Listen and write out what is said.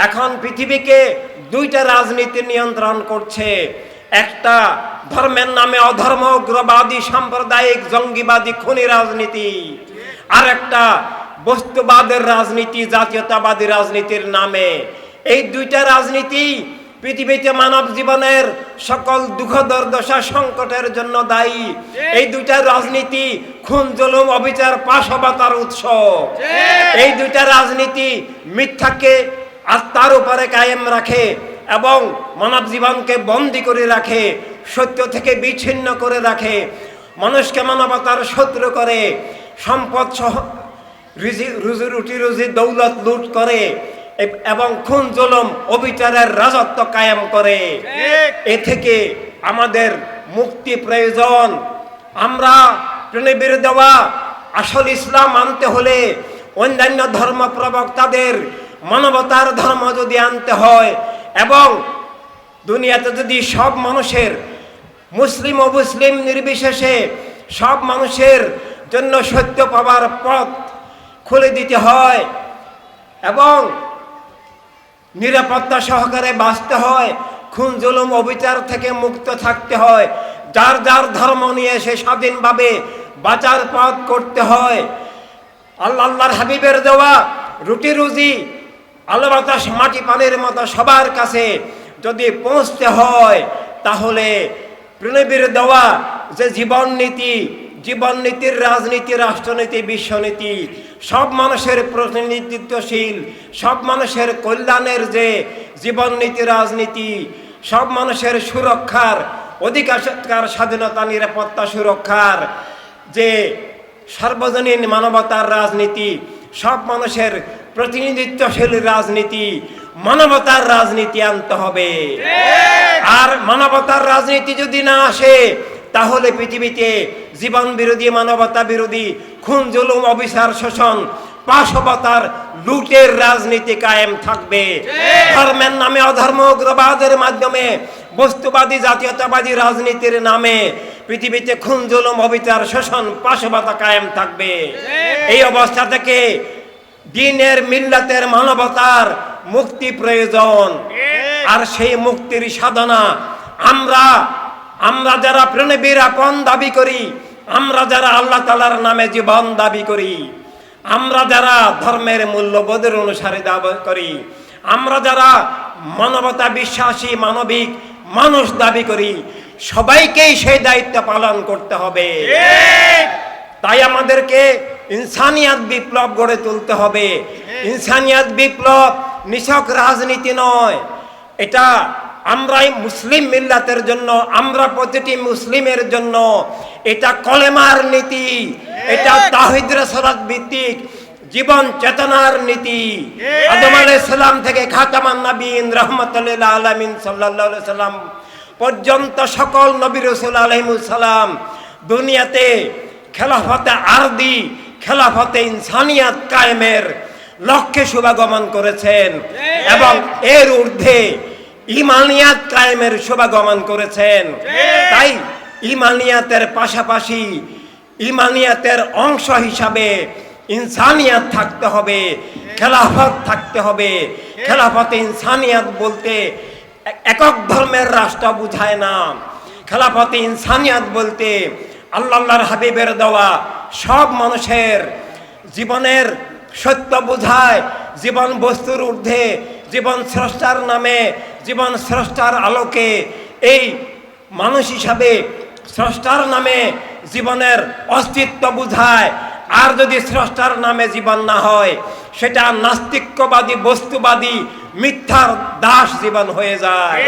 এখন পৃথিবীকে দুইটা রাজনীতি নিয়ন্ত্রণ করছে। একটা ধর্মের নামে অধর্ম, উগ্রবাদী, সাম্প্রদায়িক, জঙ্গিবাদী, খুনি রাজনীতি, আর একটা বস্তুবাদের রাজনীতি, জাতীয়তাবাদী রাজনীতির নামে। এই দুইটা রাজনীতি পৃথিবীতে মানব জীবনের সকল দুঃখ দুর্দশা সংকটের জন্য দায়ী। এই দুইটা রাজনীতি খুন, জুলুম, অবিচার, পাশবিকতার উৎস। এই দুইটা রাজনীতি মিথ্যাকে আত্মার উপরে কায়েম রাখে এবং মানব জীবনকে বন্দী করে রাখে, সত্য থেকে বিচ্ছিন্ন করে রাখে, মানুষকে মানবতার শত্রু করে, সম্পদ সহ রুজি রুজি দৌলত লুট করে এবং খুন, জুলুম, অবিচারের রাজত্ব কায়েম করে। এ থেকে আমাদের মুক্তি প্রয়োজন। আমরা প্রণবীর দেওয়া আসল ইসলাম আনতে হলে অন্যান্য ধর্ম প্রবক্তাদের মানবতার ধর্ম যদি আনতে হয় এবং দুনিয়াতে যদি সব মানুষের, মুসলিম ও মুসলিম নির্বিশেষে সব মানুষের জন্য সত্য পাওয়ার পথ খুলে দিতে হয় এবং নিরাপত্তা সহকারে বাঁচতে হয়, খুন, জুলুম, অবিচার থেকে মুক্ত থাকতে হয়, যার যার ধর্ম নিয়ে সে স্বাধীনভাবে বাঁচার পথ করতে হয়। আল্লাহর হাবিবের দেওয়া রুটি রুজি, আলো বাতাস, মাটি পানির মতো সবার কাছে যদি পৌঁছতে হয়, তাহলে প্রণবীর দেওয়া যে জীবননীতির রাজনীতি, রাষ্ট্রনীতি, বিশ্বনীতি, সব মানুষের প্রতিনিধিত্বশীল, সব মানুষের কল্যাণের যে জীবননীতি, রাজনীতি, সব মানুষের সুরক্ষার, অধিকার, স্বাধীনতা, নিরাপত্তা, সুরক্ষার যে সার্বজনীন মানবতার রাজনীতি, সব মানুষের প্রতিনিধিত্বশীল রাজনীতি, মানবতার রাজনীতি আনতে হবে। আর মানবতার রাজনীতি যদি না আসে, তাহলে পৃথিবীতে জীবন বিরোধী, মানবতা বিরোধী, খুন, জুলুম, অবিচার, শোষণ, পাশবিকতার, লুটের রাজনীতি কায়েম থাকবে। ধর্মের নামে অধর্ম, উগ্রবাদের মাধ্যমে, বস্তুবাদী, জাতীয়তাবাদী রাজনীতির নামে পৃথিবীতে খুন, জুলুম, অবিচার, শোষণ, পাশবিকতা কায়েম থাকবে। এই অবস্থা থেকে দ্বীনের, মিল্লাতের, মানবতার মুক্তি প্রয়োজন। আর সেই মুক্তির সাধনা আমরা যারা প্রণবীর আপন দাবি করি, আমরা যারা আল্লাহ তাআলার নামে জীবন দাবি করি, আমরা যারা ধর্মের মূল্যবোধের অনুসারে দাবি করি, আমরা যারা মানবতা বিশ্বাসী, মানবিক মানুষ দাবি করি, সবাইকেই সেই দায়িত্ব পালন করতে হবে। তাই আমাদেরকে ইনসানিয়াত বিপ্লব গড়ে তুলতে হবে। ইনসানিয়াত বিপ্লব নিছক রাজনীতি নয়, এটা আমরাই মুসলিম মিল্লাতের জন্য, আমরা প্রতিটি মুসলিমের জন্য এটা কলেমার নীতি, এটা তাওহীদ রিসালাত ভিত্তিক জীবন চেতনার নীতি। আদম আলাইহিস সালাম থেকে খাতামান নবীন রাহমাতুল লিল আলামিন সাল্লাল্লাহু আলাইহি সাল্লাম পর্যন্ত সকল নবী রাসূল আলাইহিস সালাম দুনিয়াতে খেলাফতে আরদি, খেলাফতে ইনসানিয়াত কায়েমের লক্ষ্যে শুভাগমন করেছেন এবং এর ঊর্ধ্বে ইমানিয়াত কায়েমের শুভাগমন করেছেন। তাই ইমানিয়াতের পাশাপাশি ইমানিয়াতের অংশ হিসাবে ইনসানিয়াত থাকতে হবে, খেলাফত থাকতে হবে। খেলাফতে ইনসানিয়াত বলতে একক ধর্মের রাষ্ট্র বুঝায় না। খেলাফতে ইনসানিয়াত বলতে আল্লাহর হাবিবের দেওয়া সব মানুষের জীবনের সত্য বুঝায়, জীবন বস্তুর ঊর্ধ্বে, জীবন স্রষ্টার নামে, জীবন স্রষ্টার আলোকে এই মানুষ হিসাবে স্রষ্টার নামে জীবনের অস্তিত্ব বুঝায়। আর যদি স্রষ্টার নামে জীবন না হয়, সেটা নাস্তিক্যবাদী, বস্তুবাদী, মিথ্যার দাস জীবন হয়ে যায়।